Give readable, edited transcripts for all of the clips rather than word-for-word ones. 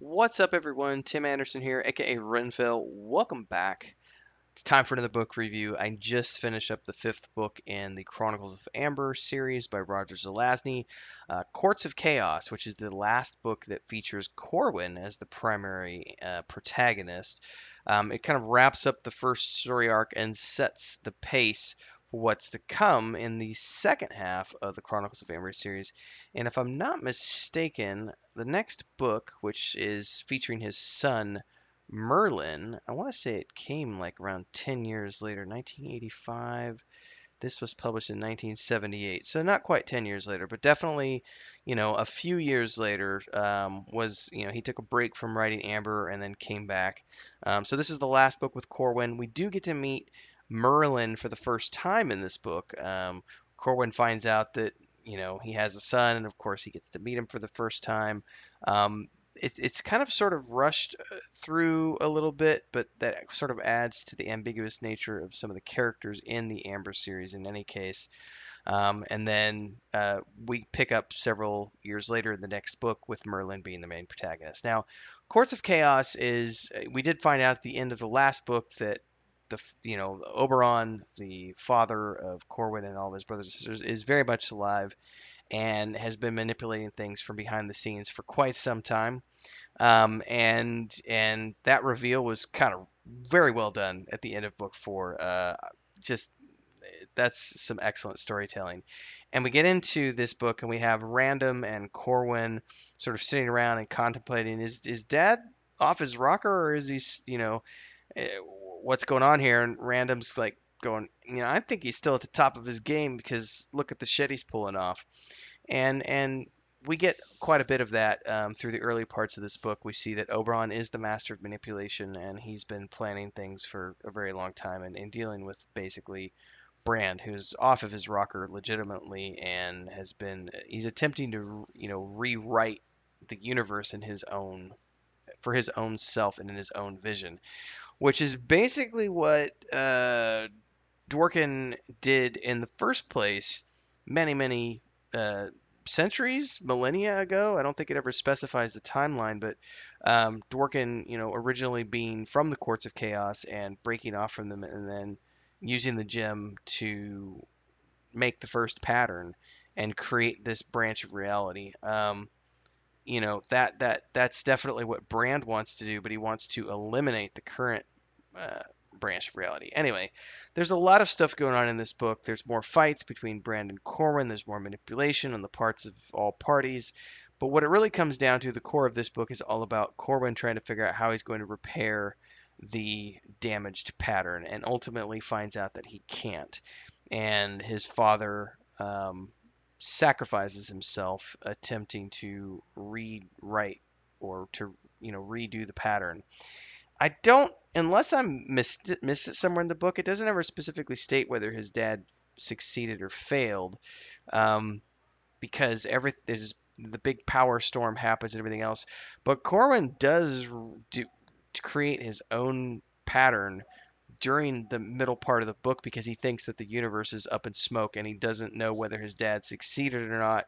What's up, everyone? Tim Anderson here, aka Renfell. Welcome back. It's time for another book review. I just finished up the fifth book in the Chronicles of Amber series by Roger Zelazny, Courts of Chaos, which is the last book that features Corwin as the primary protagonist. It kind of wraps up the first story arc and sets the pace for what's to come in the second half of the Chronicles of Amber series. And if I'm not mistaken, the next book, which is featuring his son Merlin, I want to say it came like around 10 years later, 1985. This was published in 1978, so not quite 10 years later, but definitely, a few years later. He took a break from writing Amber and then came back. So this is the last book with Corwin. We do get to meet Merlin for the first time in this book. Corwin finds out that, he has a son, and of course he gets to meet him for the first time. Um, it's kind of sort of rushed through a little bit, but that sort of adds to the ambiguous nature of some of the characters in the Amber series in any case. And then we pick up several years later in the next book with Merlin being the main protagonist. Now, Courts of Chaos is, we did find out at the end of the last book that Oberon, the father of Corwin and all of his brothers and sisters, is very much alive and has been manipulating things from behind the scenes for quite some time. And that reveal was kind of very well done at the end of book four. Just That's some excellent storytelling. And we get into this book, and we have Random and Corwin sort of sitting around and contemplating: is Dad off his rocker, or is he, eh, what's going on here? And Random's like going, I think he's still at the top of his game because look at the shit he's pulling off. And we get quite a bit of that through the early parts of this book. We see that Oberon is the master of manipulation, and he's been planning things for a very long time and dealing with basically Brand, who's off of his rocker legitimately and he's attempting to, rewrite the universe in his own for his own self and in his own vision, which is basically what Dworkin did in the first place many, many uh, centuries, millennia ago. I don't think it ever specifies the timeline, but Dworkin, originally being from the Courts of Chaos and breaking off from them and then using the gem to make the first pattern and create this branch of reality. That's definitely what Brand wants to do, but he wants to eliminate the current uh, branch of reality. Anyway, there's a lot of stuff going on in this book. There's more fights between Brand and Corwin. There's more manipulation on the parts of all parties. But what it really comes down to, the core of this book is all about Corwin trying to figure out how he's going to repair the damaged pattern, and ultimately finds out that he can't. And his father sacrifices himself attempting to rewrite or to redo the pattern. I don't, unless I'm missed it somewhere in the book. It doesn't ever specifically state whether his dad succeeded or failed, um, because there's the big power storm happens and everything else. But Corwin does do to create his own pattern during the middle part of the book because he thinks that the universe is up in smoke and he doesn't know whether his dad succeeded or not.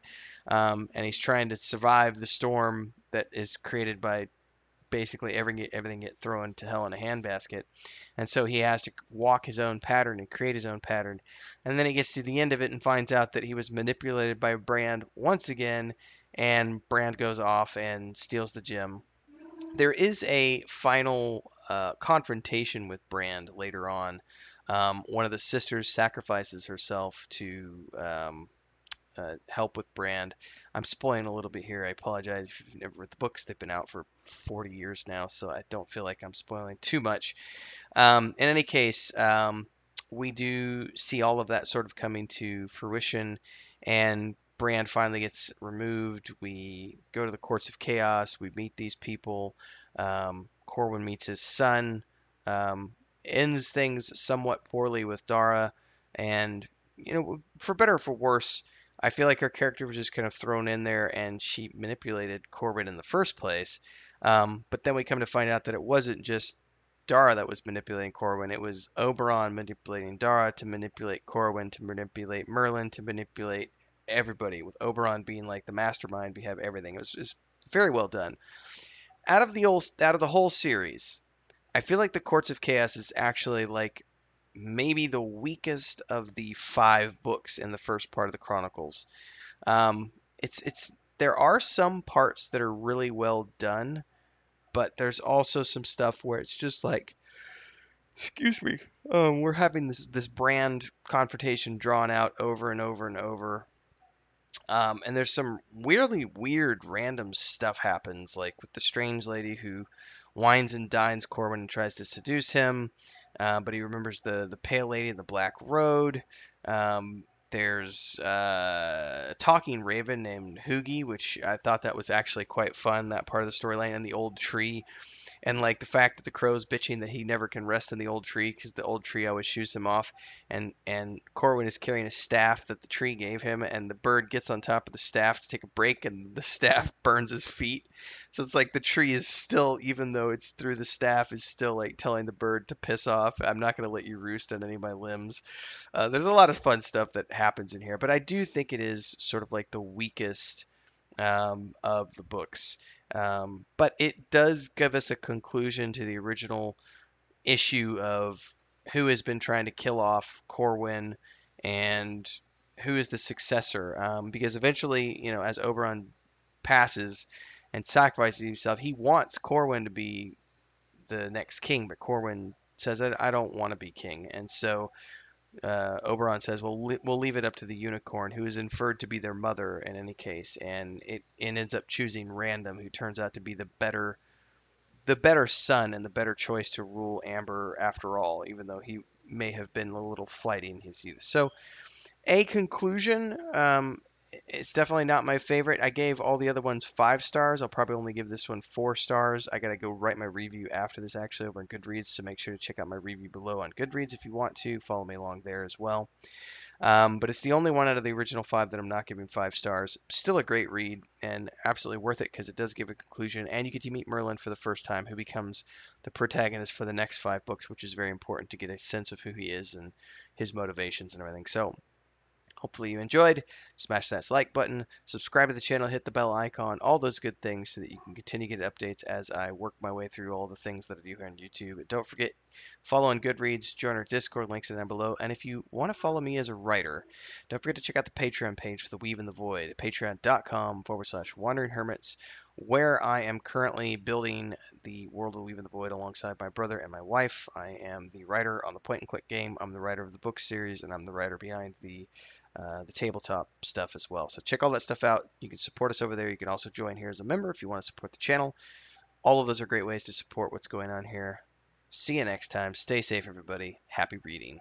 And he's trying to survive the storm that is created by basically everything get thrown to hell in a handbasket. And so he has to walk his own pattern and create his own pattern. And then he gets to the end of it and finds out that he was manipulated by Brand once again, and Brand goes off and steals the gem. There is a final confrontation with Brand later on. One of the sisters sacrifices herself to help with Brand. I'm spoiling a little bit here. I apologize if you've never read the books. They've been out for 40 years now, so I don't feel like I'm spoiling too much. In any case, we do see all of that sort of coming to fruition, and Brand finally gets removed. We go to the Courts of Chaos. We meet these people. Corwin meets his son. Ends things somewhat poorly with Dara, and for better or for worse, I feel like her character was just kind of thrown in there, and she manipulated Corwin in the first place. But then we come to find out that it wasn't just Dara that was manipulating Corwin. It was Oberon manipulating Dara to manipulate Corwin, to manipulate Merlin, to manipulate everybody, with Oberon being like the mastermind behind everything. It was very well done. out of the whole series, I feel like the Courts of Chaos is actually like maybe the weakest of the 5 books in the first part of the Chronicles. It's there are some parts that are really well done, but there's also some stuff where it's just like, excuse me, we're having this brand confrontation drawn out over and over and over. And there's some weirdly weird random stuff happens, like with the strange lady who wines and dines Corwin and tries to seduce him, but he remembers the pale lady in the black road. There's a talking raven named Hoogie, which I thought that was actually quite fun, that part of the storyline, and the old tree. And like the fact that the crow's bitching that he never can rest in the old tree because the old tree always shoos him off, and Corwin is carrying a staff that the tree gave him, and the bird gets on top of the staff to take a break, and the staff burns his feet. So it's like the tree is still, even though it's through the staff, is still like telling the bird to piss off. I'm not going to let you roost on any of my limbs. There's a lot of fun stuff that happens in here, but I do think it is sort of like the weakest of the books. But it does give us a conclusion to the original issue of who has been trying to kill off Corwin and who is the successor. Because eventually, as Oberon passes and sacrifices himself, he wants Corwin to be the next king, but Corwin says, I don't want to be king. And so Oberon says, "Well, we'll leave it up to the unicorn, who is inferred to be their mother in any case," and it ends up choosing Random, who turns out to be the better son and the better choice to rule Amber after all, even though he may have been a little flighty in his youth. So a conclusion. It's definitely not my favorite. I gave all the other ones 5 stars. I'll probably only give this one 4 stars. I gotta go write my review after this actually over on Goodreads, so make sure to check out my review below on Goodreads if you want to. Follow me along there as well. But it's the only one out of the original 5 that I'm not giving 5 stars. Still a great read and absolutely worth it because it does give a conclusion, and you get to meet Merlin for the first time, who becomes the protagonist for the next 5 books, which is very important to get a sense of who he is and his motivations and everything. So hopefully you enjoyed. Smash that like button, subscribe to the channel, hit the bell icon, all those good things so that you can continue to get updates as I work my way through all the things that I do here on YouTube. And don't forget, follow on Goodreads, join our Discord, links are down below. And if you want to follow me as a writer, don't forget to check out the Patreon page for The Weave in the Void at patreon.com/wandering hermits, where I am currently building the world of The Weave in the Void alongside my brother and my wife. I am the writer on the point and click game, I'm the writer of the book series, and I'm the writer behind the tabletop stuff as well. So check all that stuff out. You can support us over there. You can also join here as a member if you want to support the channel. All of those are great ways to support what's going on here. See you next time. Stay safe, everybody. Happy reading.